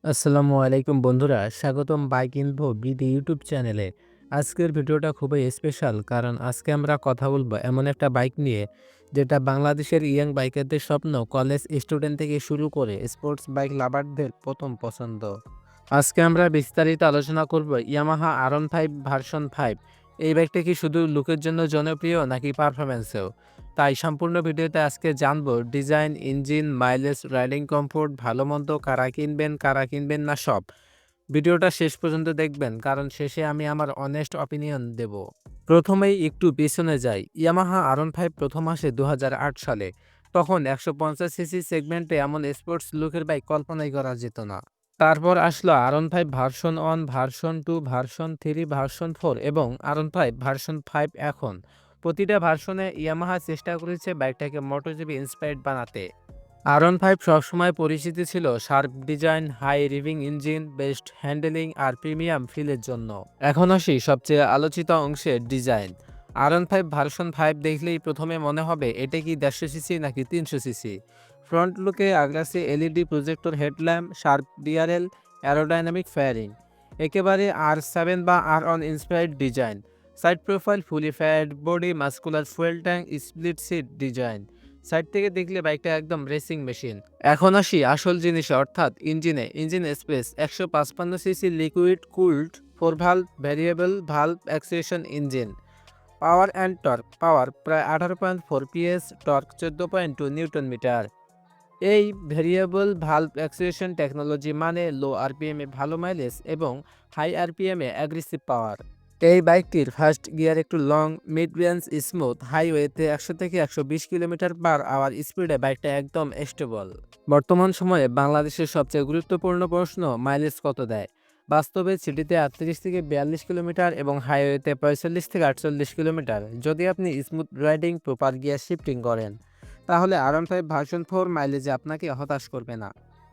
আসসালামু আলাইকুম বন্ধুরা, স্বাগতম বাইক ইনফো বিডি ইউটিউব চ্যানেলে। আজকের ভিডিওটা খুবই স্পেশাল, কারণ আজকে আমরা কথা বলবো এমন একটা বাইক নিয়ে যেটা বাংলাদেশের ইয়াং বাইকারদের স্বপ্ন, কলেজ স্টুডেন্ট থেকে শুরু করে স্পোর্টস বাইক লাভারদের প্রথম পছন্দ। আজকে আমরা বিস্তারিত আলোচনা করব ইয়ামাহা আর-15 ভার্সন 5। এই বাইকটা কি শুধু লুকের জন্য জনপ্রিয় নাকি পারফরম্যান্সেও? তাই সম্পূর্ণ ভিডিওতে আজকে জানবো design, engine, mileage, riding comfort, ভালো মন্দ, কারা কিনবেন না সব। ভিডিওটা শেষ পর্যন্ত দেখবেন, কারণ শেষে আমি আমার অনেস্ট অপিনিয়ন দেব। প্রথমেই একটু পেছনে যাই। ইয়ামাহা আর-15 প্রথম আসে 2008 সালে। তখন 150 সিসি সেগমেন্টে এমন স্পোর্টস লুকের বাইক কল্পনাই করা যেত না। তারপর আসলো আর-15 ভার্সন 1, ভার্সন 2, ভার্সন 3, ভার্সন 4 এবং আর-15 ভার্সন 5 এখন। প্রতিটা ভার্সনে ইয়ামাহা চেষ্টা করেছে বাইকটাকে মোটোজিপি ইন্সপায়ার্ড বানাতে। আর-15 সবসময় পরিচিতি ছিল sharp design, high revving engine, best handling আর প্রিমিয়াম ফিলের জন্য। এখন আসি সবচেয়ে আলোচিত অংশে, ডিজাইন। আর-15 ভার্সন 5 দেখলেই প্রথমে মনে হবে এটা কি 150 সিসি নাকি 300 সিসি। ফ্রন্ট লুকে আগ্রাসী LED projector headlamp, sharp DRL, aerodynamic fairing, একেবারে আর7 বা R one inspired design. Side profile fully fat body, muscular fuel tank, split seat design. Side থেকে দেখলে বাইকটা একদম রেসিং মেশিন। এখন আসি আসল জিনিসে, অর্থাৎ ইঞ্জিনে। Engine specs 155 CC liquid cooled 4 valve variable valve actuation engine. Power and torque. Power প্রায় 18.4 পিএস, টর্ক 14.2 নিউটন মিটার। এই ভেরিয়েবল ভালভ অ্যাক্সিয়েশন টেকনোলজি মানে লো আরপিএমে ভালো মাইলেজ এবং হাই আরপিএমে অ্যাগ্রেসিভ পাওয়ার। এই বাইকটির ফার্স্ট গিয়ার একটু লং, মিড রেঞ্জ স্মুথ, হাইওয়েতে 100 থেকে 120 কিলোমিটার পার আওয়ার স্পিডে বাইকটা একদম স্টেবল। বর্তমান সময়ে বাংলাদেশের সবচেয়ে গুরুত্বপূর্ণ প্রশ্ন, মাইলেজ কত দেয়? বাস্তবে সিটিতে 38 থেকে 42 কিলোমিটার এবং হাইওয়েতে 45 থেকে 48 কিলোমিটার। যদি আপনি smooth riding, proper gear shifting করেন, তাহলে আর-15 ভার্সন 4 মাইলেজে আপনাকে হতাশ করবে না।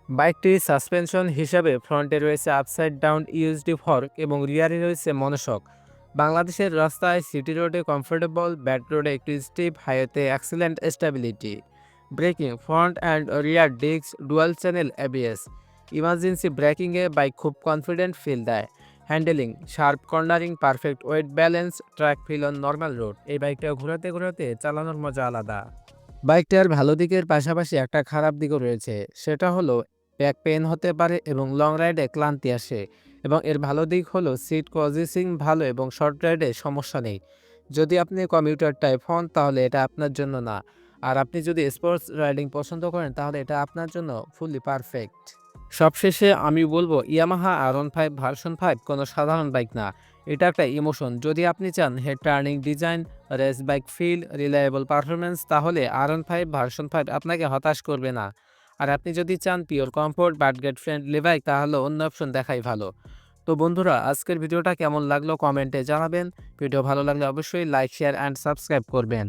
বাইকটির সাসপেনশন হিসাবে ফ্রন্টে রয়েছে আপসাইড ডাউন ইউএসডি ফর্ক এবং রিয়ারে রয়েছে মনোশক। বাংলাদেশের রাস্তায় সিটি রোডে কমফোর্টেবল, ব্যাড রোডে একটু স্টিপ, হাইওয়েতে excellent stability. Braking, front and rear disc dual channel ABS. Emergency ব্রেকিংয়ে বাইক খুব কনফিডেন্ট ফিল দেয়। Handling, sharp cornering, perfect weight balance, track feel on normal road. এই বাইকটা ঘোরাতে ঘোরাতে চালানোর মজা আলাদা। বাইকটার ভালো দিকের পাশাপাশি একটা খারাপ দিকও রয়েছে, সেটা হলো ব্যাক পেইন হতে পারে এবং লং রাইডে ক্লান্তি আসে। এবং এর ভালো দিক হলো সিট পজিশনিং ভালো এবং শর্ট রাইডে সমস্যা নেই। যদি আপনি কমিউটার টাইপ হন তাহলে এটা আপনার জন্য না, আর আপনি যদি স্পোর্টস রাইডিং পছন্দ করেন তাহলে এটা আপনার জন্য ফুললি পারফেক্ট। সবশেষে আমি বলবো ইয়ামাহা আর-15 ভার্সন 5 কোনো সাধারণ বাইক না, এটা একটা ইমোশন। যদি আপনি চান head turning design, race bike feel, reliable performance, তাহলে আর-15 ভার্সন 5 আপনাকে হতাশ করবে না। আর আপনি যদি চান পিওর কমফোর্ট বাডগেট ফ্রেন্ডলি বাইক, তাহলে অন্য অপশন দেখাই ভালো। তো বন্ধুরা, আজকের ভিডিওটা কেমন লাগলো কমেন্টে জানাবেন। ভিডিও ভালো লাগলে অবশ্যই লাইক, শেয়ার অ্যান্ড সাবস্ক্রাইব করবেন।